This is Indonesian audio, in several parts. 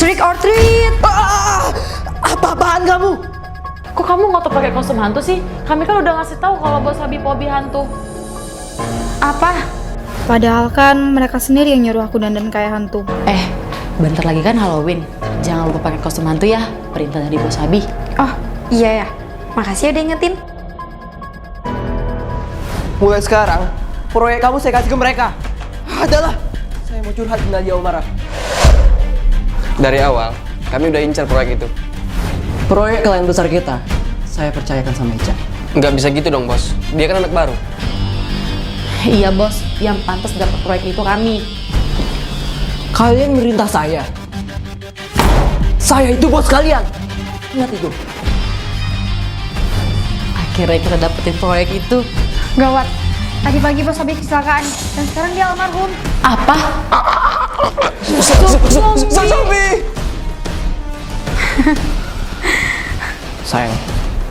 Trick or treat! Apa-apaan kamu? Kok kamu ngotot pakai kostum hantu sih? Kami kan udah ngasih tahu kalau bos Abi hobi hantu. Apa? Padahal kan mereka sendiri yang nyuruh aku dandan kayak hantu. Bentar lagi kan Halloween. Jangan lupa pakai kostum hantu ya. Perintah dari bos Abi. Oh, iya ya. Makasih udah ingetin. Mulai sekarang, proyek kamu saya kasih ke mereka. Adalah, saya mau curhat dengan Nadia Omara. Dari awal, kami udah incar proyek itu. Proyek klien besar kita, saya percayakan sama Ica. Nggak bisa gitu dong, bos. Dia kan anak baru. Iya bos, yang pantas dapat proyek itu kami. Kalian merintah saya. Saya itu bos kalian. Ingat itu. Akhirnya kita dapetin proyek itu. Gawat, tadi pagi bos Abi kecelakaan dan sekarang dia almarhum. Apa? Zombie! Sayang,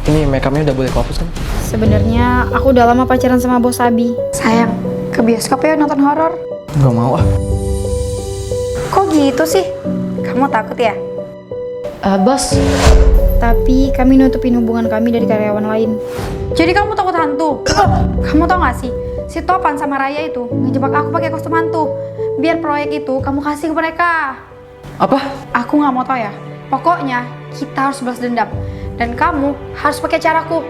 ini makeupnya udah boleh kehapus kan? Sebenarnya aku udah lama pacaran sama bos Abi. Sayang, ke bioskop ya nonton horor. Gak mau ah. Kok gitu sih? Kamu takut ya? Bos, Tapi kami nutupin hubungan kami dari karyawan lain. Jadi kamu takut hantu? Kamu tau gak sih? Si Topan sama Raya itu ngejebak aku pakai kostum hantu. Biar proyek itu kamu kasih ke mereka. Apa? Aku gak mau tau ya. Pokoknya kita harus balas dendam. Dan kamu harus pakai caraku.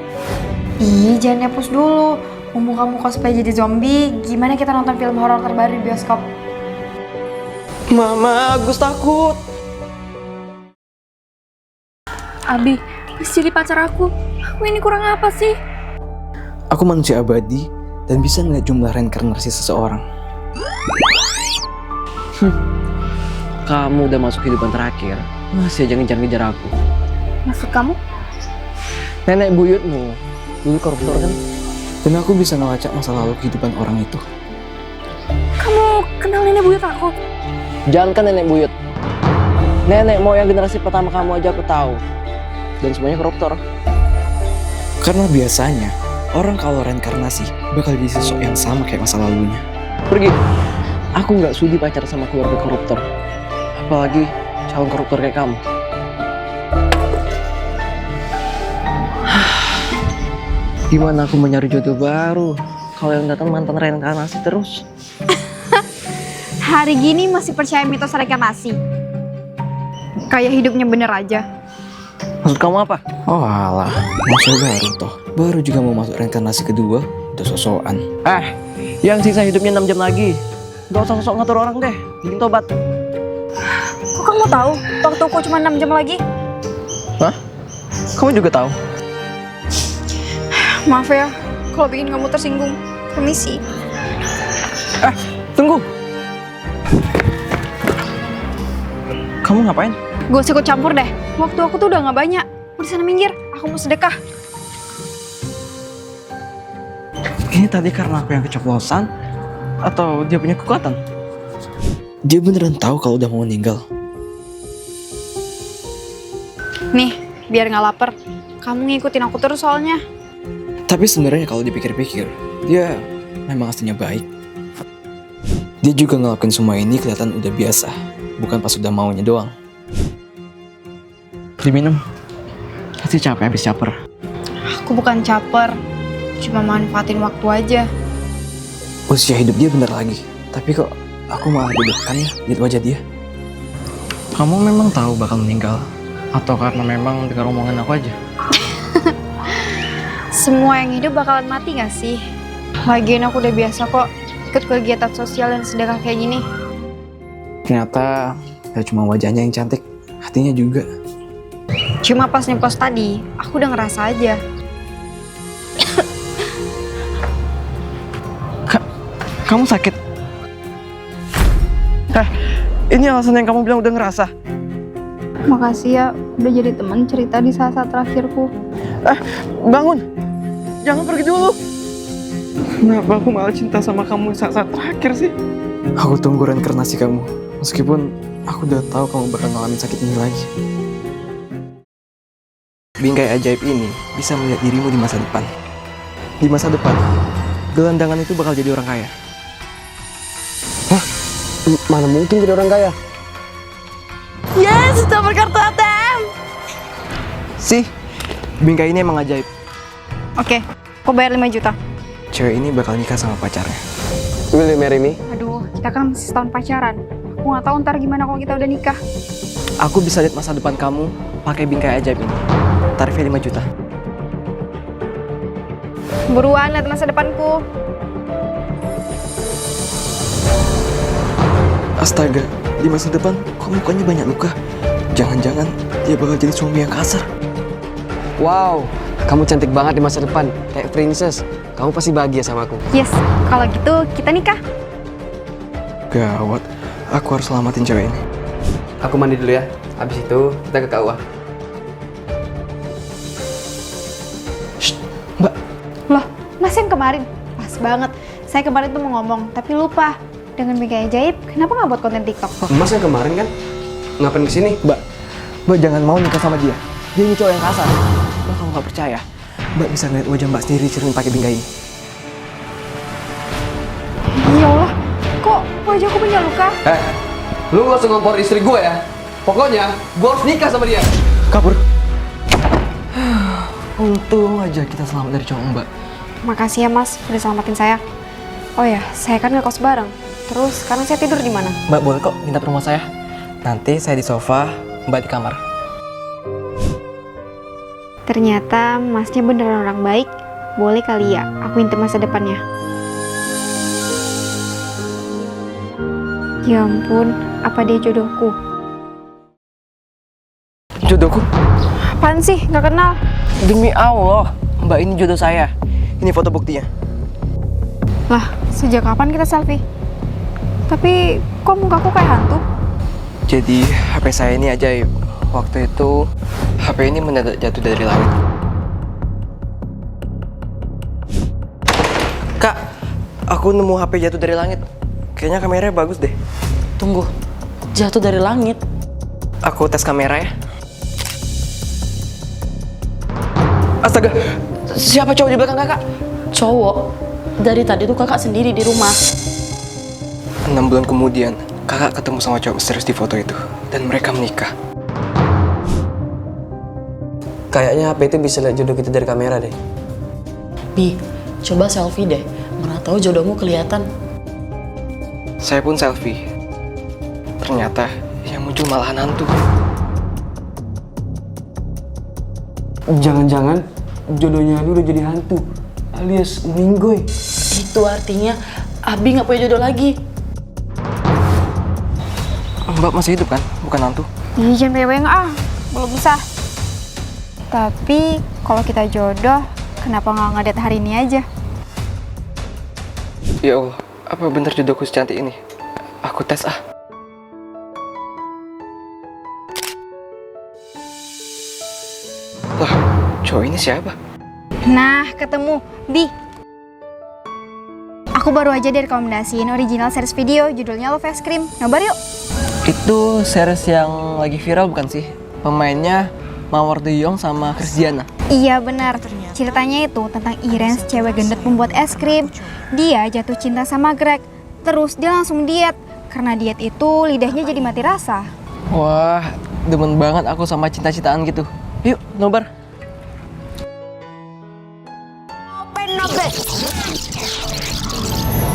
Ih, jangan hapus dulu. Mumpung kamu cosplay jadi zombie, gimana kita nonton film horor terbaru di bioskop? Mama, Agus takut. Abi, masih jadi pacar aku. Aku ini kurang apa sih? Aku manusia abadi dan bisa ngeliat jumlah reinkarnasi seseorang. Kamu udah masuk kehidupan terakhir, masih aja ngejar-ngejar aku. Maksud kamu? Nenek buyutmu dulu koruptor kan? Dan aku bisa ngelacak masa lalu kehidupan orang itu. Kamu kenal nenek buyut aku? Jangan kan nenek buyut. Nenek moyang generasi pertama kamu aja aku tahu. Dan semuanya koruptor. Karena biasanya, orang kalau reinkarnasi bakal jadi sosok yang sama kayak masa lalunya. Pergi. Aku nggak sudi pacar sama keluarga koruptor. Apalagi calon koruptor kayak kamu. Gimana aku mencari jodoh baru kalau yang datang mantan reinkarnasi terus? Hari gini masih percaya mitos reinkarnasi? Kayak hidupnya bener aja. Maksud kamu apa? Oh alah, masih baru toh. Baru juga mau masuk reinkarnasi kedua, udah sosokan. Yang sisa hidupnya 6 jam lagi. Gak usah sosok ngatur orang deh, bikin tobat. Kok kamu tahu waktuku cuma 6 jam lagi? Hah? Kamu juga tahu? Maaf ya, kalau bikin kamu tersinggung. Permisi. Tunggu. Kamu ngapain? Gue ikut campur deh. Waktu aku tuh udah gak banyak. Udah sana minggir, aku mau sedekah. Ini tadi karena aku yang keceplosan atau dia punya kekuatan? Dia beneran tahu kalau udah mau meninggal. Nih, biar gak lapar. Kamu ngikutin aku terus soalnya. Tapi sebenarnya kalau dipikir-pikir, dia memang aslinya baik. Dia juga ngelakuin semua ini kelihatan udah biasa, bukan pas udah maunya doang. Diminum. Pasti capek habis caper. Aku bukan caper. Cuma manfaatin waktu aja. Usia hidup dia bentar lagi, tapi kok aku malah deg-degan ya lihat wajah dia. Kamu memang tahu bakal meninggal? Atau karena memang dengar omongan aku aja? Semua yang hidup bakalan mati gak sih? Lagian aku udah biasa kok ikut kegiatan sosial dan sedekah kayak gini. Ternyata gak cuma wajahnya yang cantik, hatinya juga. Cuma pas nyeplos tadi, aku udah ngerasa aja. Kamu sakit? Ini alasan yang kamu bilang udah ngerasa? Makasih ya udah jadi teman cerita di saat-saat terakhirku. Bangun! Jangan pergi dulu! Kenapa aku malah cinta sama kamu saat-saat terakhir sih? Aku tunggu reinkarnasi kamu, meskipun aku udah tahu kamu bakal ngalamin sakit ini lagi. Bingkai ajaib ini bisa melihat dirimu di masa depan. Di masa depan, gelandangan itu bakal jadi orang kaya. Mana mungkin jadi orang kaya? Yes, dapat kartu ATM. Sih, bingkai ini emang ajaib. Oke, aku bayar 5 juta. Cewek ini bakal nikah sama pacarnya. Will you marry me? Aduh, kita kan masih setahun pacaran. Aku nggak tahu ntar gimana kalau kita udah nikah. Aku bisa lihat masa depan kamu pakai bingkai ajaib ini. Tarifnya 5 juta. Buruan lihat masa depanku. Astaga, di masa depan kok mukanya banyak luka? Jangan-jangan dia bakal jadi suami yang kasar. Wow, kamu cantik banget di masa depan. Kayak princess. Kamu pasti bahagia sama aku. Yes, kalau gitu kita nikah. Gawat, aku harus selamatin cewek ini. Aku mandi dulu ya. Habis itu kita ke KUA. Mbak, Loh, Mas yang kemarin? Pas banget. Saya kemarin tuh mau ngomong, tapi lupa. Dengan bingkai ajaib, kenapa nggak buat konten TikTok? Mas yang kemarin kan? Ngapain kesini? Mbak jangan mau nikah sama dia. Dia ini cowok yang kasar. Mbak kalau nggak percaya, Mbak bisa ngeliat wajah Mbak sendiri cermin pakai bingkai ini. Ya Allah, kok wajahku punya luka? Lu gak usah ngompor istri gue ya. Pokoknya gue harus nikah sama dia. Kabur. Untung aja kita selamat dari cowok Mbak. Makasih ya Mas, udah selamatin saya. Oh ya, saya kan ngekos bareng. Terus sekarang saya tidur di mana? Mbak boleh kok minta rumah saya. Nanti saya di sofa, Mbak di kamar. Ternyata Masnya beneran orang baik. Boleh kali ya, aku intip masa depannya. Ya ampun, apa dia jodohku? Jodohku? Apaan sih? Nggak kenal. Demi Allah, Mbak ini jodoh saya. Ini foto buktinya. Lah, sejak kapan kita selfie? Tapi kok mukaku kayak hantu? Jadi HP saya ini ajaib. Waktu itu HP ini mendadak jatuh dari langit. Kak, aku nemu HP jatuh dari langit. Kayaknya kameranya bagus deh. Tunggu, jatuh dari langit. Aku tes kamera ya. Astaga, siapa cowok di belakang kakak? Cowok. Dari tadi tuh kakak sendiri di rumah. 6 bulan kemudian, kakak ketemu sama cowok misterius di foto itu. Dan mereka menikah. Kayaknya HP itu bisa lihat jodoh kita dari kamera deh. Bi, coba selfie deh. Mana tahu jodohmu kelihatan. Saya pun selfie. Ternyata yang muncul malahan hantu. Jangan-jangan jodohnya lu udah jadi hantu alias meninggoy. Itu artinya Abi nggak punya jodoh lagi. Mbak masih hidup kan? Bukan hantu. Ih, jangan peweng belum bisa. Tapi kalau kita jodoh, kenapa nggak ngedate hari ini aja? Ya Allah, apa bener jodohku secantik ini? Aku tes Lah, cowok ini siapa? Nah, ketemu. Bi. Aku baru aja direkomendasiin original series video, judulnya Love Ice Cream. Nobar yuk. Itu series yang lagi viral bukan sih? Pemainnya Mawar De Jong sama Kris Diana. Iya benar. Ceritanya itu tentang Irene, cewek gendut pembuat es krim. Dia jatuh cinta sama Greg. Terus dia langsung diet. Karena diet itu lidahnya jadi mati rasa. Wah, demen banget aku sama cinta-cintaan gitu. Yuk, nobar.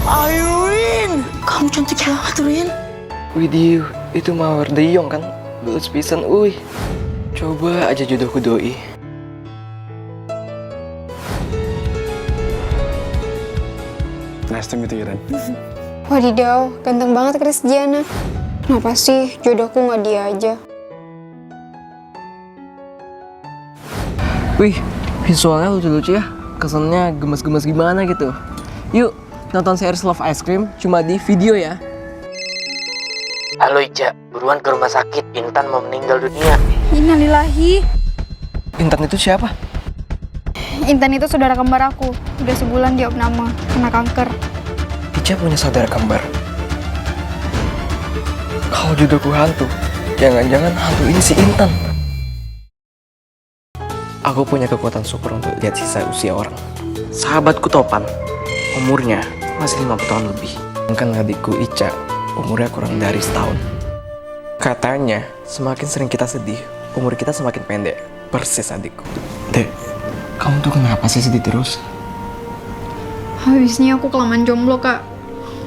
Ayo, Rin. Kamu cantik banget, Rin. Widih, itu Mawar De Jong kan? Lulus pisan, uy. Coba aja jodohku doi. Nice to meet you, Ren. Wadidaw, ganteng banget Kris Diana. Kenapa sih jodohku nggak dia aja? Wih, visualnya lucu-lucu ya. Kesannya gemes-gemes gimana gitu. Yuk, nonton series Love Ice Cream cuma di video ya. Halo Ica, buruan ke rumah sakit. Intan mau meninggal dunia. Innalillahi. Intan itu siapa? Intan itu saudara kembar aku. Udah sebulan dia opname, kena kanker. Ica punya saudara kembar. Kalau jodohku hantu, jangan-jangan hantu ini si Intan. Aku punya kekuatan super untuk lihat sisa usia orang. Sahabatku Topan, umurnya masih 50 tahun lebih. Sedangkan adikku Ica, umurnya kurang dari setahun. Katanya, semakin sering kita sedih, umur kita semakin pendek. Persis adikku. Dek, kamu tuh kenapa sih sedih terus? Habisnya aku kelamaan jomblo, Kak.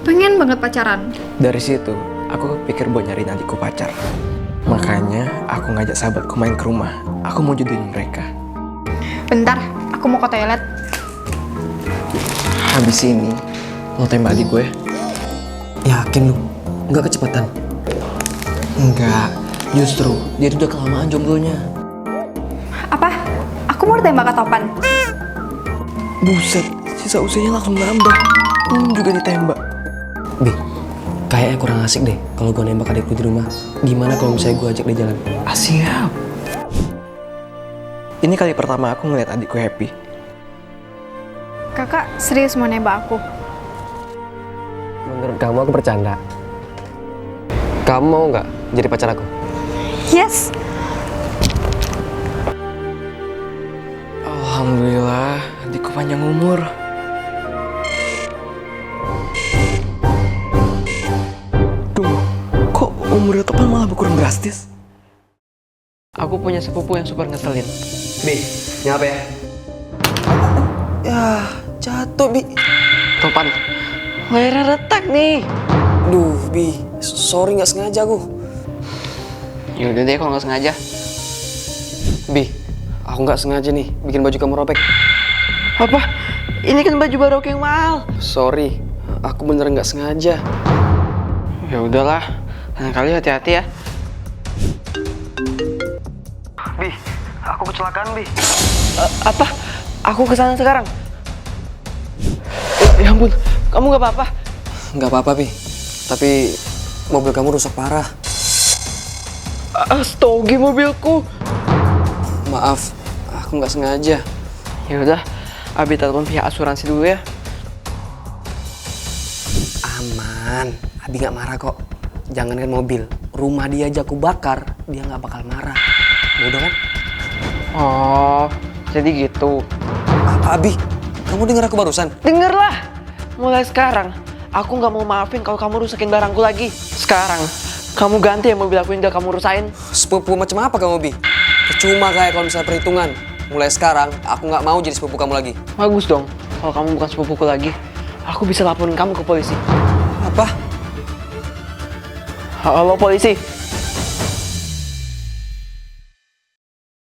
Pengen banget pacaran. Dari situ, aku pikir buat nyariin adikku pacar. Makanya, aku ngajak sahabatku main ke rumah. Aku mau jodohin mereka. Bentar, aku mau ke toilet. Habis ini, lo tembak adik gue? Yakin lu? Nggak kecepatan? Enggak, justru dia tuh udah kelamaan jomblonya. Apa? Aku mau ditembak ke Topan. Buset, sisa usianya langsung nambah. Juga ditembak. Bi, kayaknya kurang asik deh kalau gue nembak adikku di rumah. Gimana kalau misalnya gue ajak dia jalan? Siap. Ini kali pertama aku ngeliat adikku happy. Kakak serius mau nembak aku? Menurut kamu aku bercanda? Kamu mau nggak jadi pacar aku? Yes. Alhamdulillah, adikku panjang umur. Tunggu, kok umurnya Topan malah berkurang drastis? Aku punya sepupu yang super ngeselin. Bi, nyapa ya? Ya, jatuh, Bi. Topan, layarnya retak nih. Duh, Bi, sorry nggak sengaja aku. Yaudah deh kalau nggak sengaja. Bi, aku nggak sengaja nih bikin baju kamu robek. Apa? Ini kan baju baru yang mahal. Sorry, aku bener nggak sengaja. Ya udahlah, lain kali hati-hati ya. Bi, aku kecelakaan, Bi. Apa? Aku kesana sekarang. Ya ampun, kamu nggak apa-apa? Nggak apa-apa, Bi. Tapi mobil kamu rusak parah. Astogi mobilku. Maaf, aku nggak sengaja. Ya udah, Abi telepon pihak asuransi dulu ya. Aman, Abi nggak marah kok. Jangankan mobil, rumah dia aja aku bakar, dia nggak bakal marah. Udah kan? Oh, jadi gitu. Abi, kamu dengar aku barusan? Dengerlah, mulai sekarang aku nggak mau maafin kalau kamu rusakin barangku lagi. Sekarang, kamu ganti ya mobil aku yang udah kamu rusain. Sepupu macam apa kamu, Bi? Percuma kayak kalau misalnya perhitungan. Mulai sekarang, aku nggak mau jadi sepupu kamu lagi. Bagus dong, kalau kamu bukan sepupuku lagi, aku bisa laporin kamu ke polisi. Apa? Halo polisi,